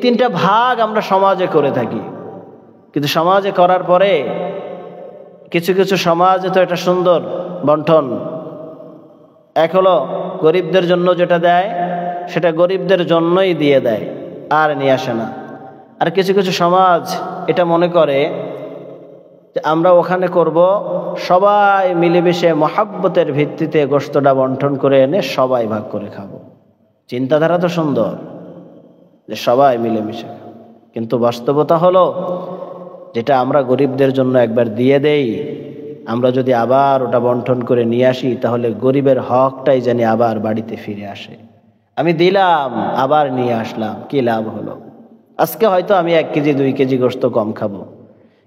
তিনটা ভাগ আমরা সমাজে করে থাকি, কিন্তু সমাজে করার পরে কিছু কিছু সমাজে তো এটা সুন্দর বন্টন। এক হলো গরিবদের জন্য যেটা দেয় সেটা গরিবদের জন্যই দিয়ে দেয়, আর নিয়ে আসে না। আর কিছু কিছু সমাজ এটা মনে করে যে আমরা ওখানে করব, সবাই মিলেমিশে মহাব্বতের ভিত্তিতে গোশতটা বন্টন করে এনে সবাই ভাগ করে খাবো। চিন্তাধারা তো সুন্দর যে সবাই মিলেমিশে, কিন্তু বাস্তবতা হলো যেটা আমরা গরিবদের জন্য একবার দিয়ে দেই, আমরা যদি আবার ওটা বন্টন করে নিয়ে আসি তাহলে গরিবের হকটাই জানি আবার বাড়িতে ফিরে আসে। আমি দিলাম আবার নিয়ে আসলাম, কি লাভ হলো? আজকে হয়তো আমি 1 কেজি 2 কেজি গোশত কম খাবো,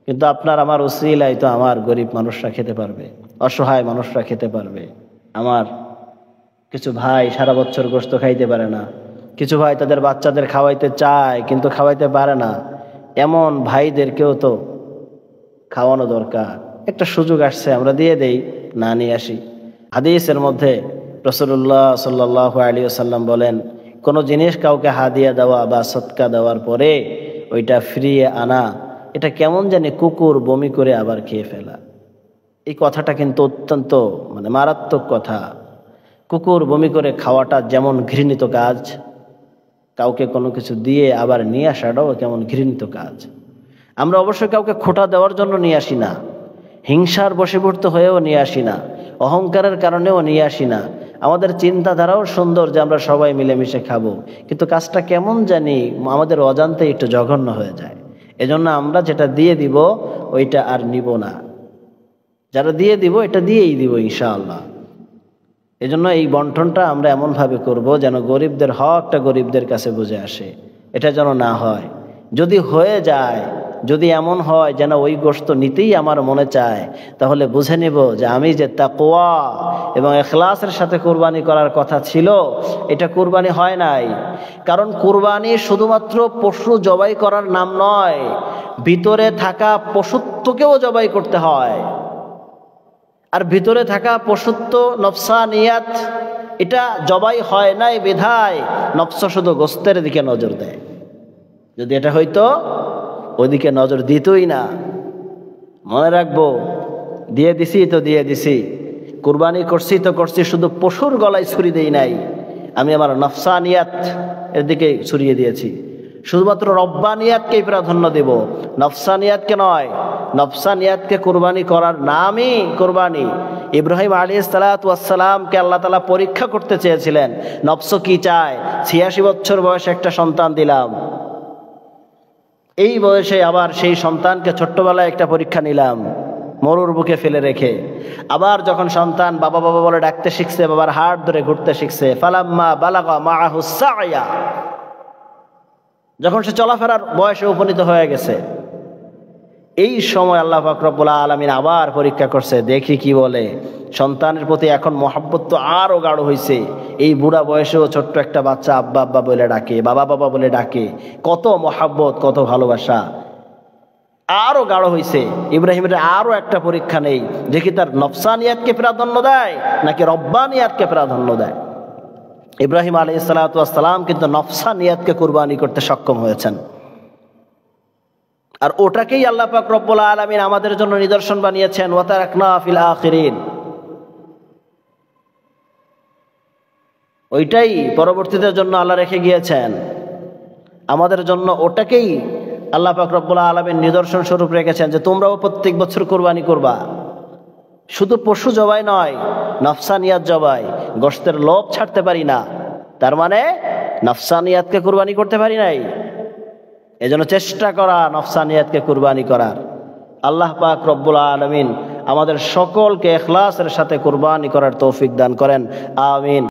কিন্তু আপনার আমার উসিলায় তো আমার গরিব মানুষরা খেতে পারবে, অসহায় মানুষরা খেতে পারবে। আমার কিছু ভাই সারা বছর গোশত খাইতে পারে না, কিছু ভাই তাদের বাচ্চাদের খাওয়াইতে চায় কিন্তু খাওয়াইতে পারে না, এমন ভাইদেরকেও তো খাওয়ানো দরকার। একটা সুযোগ আসছে আমরা দিয়ে দেই, না নিয়ে আসি। হাদিসের মধ্যে রাসূলুল্লাহ সাল্লাল্লাহু আলাইহি ওয়াসাল্লাম বলেন, কোনো জিনিস কাউকে হাদিয়া দেওয়া বা সদকা দেওয়ার পরে ওইটা ফিরিয়ে আনা, এটা কেমন জানি কুকুর বমি করে আবার খেয়ে ফেলা। এই কথাটা কিন্তু অত্যন্ত মারাত্মক কথা। কুকুর বমি করে খাওয়াটা যেমন ঘৃণিত কাজ, কাউকে কোনো কিছু দিয়ে আবার নিয়ে আসাটাও কেমন ঘৃণিত কাজ। আমরা অবশ্যই কাউকে খোঁটা দেওয়ার জন্য নিয়ে আসি না, হিংসার বশীভূত হয়েও নিয়ে আসি না, অহংকারের কারণেও নিয়ে আসি না। আমাদের চিন্তাধারাও সুন্দর যে আমরা সবাই মিলেমিশে খাবো, কিন্তু কাজটা কেমন জানি আমাদের অজান্তে একটু জঘন্য হয়ে যায়। এজন্য আমরা যেটা দিয়ে দিব ওইটা আর নিব না, যারা দিয়ে দিব এটা দিয়েই দিব ইনশাআল্লাহ। এজন্য এই বন্টনটা আমরা এমনভাবে করব যেন গরিবদের হকটা গরিবদের কাছে বুঝে আসে। এটা যেন না হয়, যদি হয়ে যায়, যদি এমন হয় যেন ওই গোশত নিতেই আমার মনে চায়, তাহলে বুঝে নেব যে আমি যে তাকওয়া এবং ইখলাসের সাথে কুরবানি করার কথা ছিল এটা কুরবানি হয় নাই। কারণ কুরবানি শুধুমাত্র পশু জবাই করার নাম নয়, ভিতরে থাকা পশুত্বকেও জবাই করতে হয়। আর ভিতরে থাকা পশুত্ব নফসানিয়াত এটা জবাই হয় নাই বিধায় নফস শুধু গোশতের দিকে নজর দেয়। যদি এটা হইতো ওইদিকে নজর দিতই না। মনে রাখবো, দিয়ে দিছি তো দিয়ে দিছি, কুরবানি করছি তো করছি, শুধু পশুর গলায় ছুরি দেই নাই, আমি আমার নফসানিয়াত এর দিকে ছুরিয়ে দিয়েছি। শুধুমাত্র রব্বানিয়াতকেই প্রাধান্য দেব, নফসানিয়াতকে নয়। নফসানিয়াতকে কুরবানি করার নামই কুরবানি। ইব্রাহিম আলাইহিস সালাতু ওয়াস সালামকে আল্লাহ তাআলা পরীক্ষা করতে চেয়েছিলেন, নফস কি চায়। 86 বছর বয়সে একটা সন্তান দিলাম, এই বয়সে আবার সেই সন্তানকে ছোট্টবেলায় একটা পরীক্ষা নিলাম মরুর বুকে ফেলে রেখে। আবার যখন সন্তান বাবা বাবা বলে ডাকতে শিখছে, বাবার হাত ধরে ঘুরতে শিখছে, ফালাম্মা বালাগা মাআহু সা'য়া, যখন সে চলাফেরার বয়সে উপনীত হয়ে গেছে, এই সময় আল্লাহ পাক রব্বুল আলামিন আবার পরীক্ষা করছে, দেখি কি বলে। সন্তানের প্রতি এখন মহব্বত তো আরো গাঢ় হয়েছে। এই বুড়া বয়সেও ছোট্ট একটা বাচ্চা আব্বা আব্বা বলে ডাকে, বাবা বাবা বলে ডাকে, কত মহব্বত, কত ভালোবাসা আরো গাঢ় হয়েছে। ইব্রাহিমের আরো একটা পরীক্ষা নেই, দেখি তার নফসানিয়াতকে প্রাধান্য দেয় নাকি রব্বানিয়াতকে প্রাধান্য দেয়। ইব্রাহিম আলাইহিস সালাতু ওয়াস সালাম কিন্তু নফসানিয়াতকে কুরবানি করতে সক্ষম হয়েছেন, আর ওটাকেই আল্লাহ পাক রব্বুল আলামিন আমাদের জন্য নিদর্শন বানিয়েছেন, ওয়া তারাকনা ফিল আখিরিন। ওইটাই পরবর্তীদের জন্য আল্লাহ রেখে গিয়েছেন আমাদের জন্য, ওটাকেই আল্লাহ পাক রব্বুল আলামিন নিদর্শন স্বরূপ রেখেছেন যে তোমরাও প্রত্যেক বছর কুরবানি করবা। শুধু পশু জবাই নয়, নফসানিয়াত জবাই। গোশতের লোভ ছাড়তে পারি না, তার মানে নফসানিয়াতকে কুরবানি করতে পারি নাই। এজন্য চেষ্টা করা নফসানিয়াতকে কুরবানি করার। আল্লাহ পাক রব্বুল আলামিন আমাদের সকলকে ইখলাসের সাথে কুরবানি করার তৌফিক দান করেন, আমিন।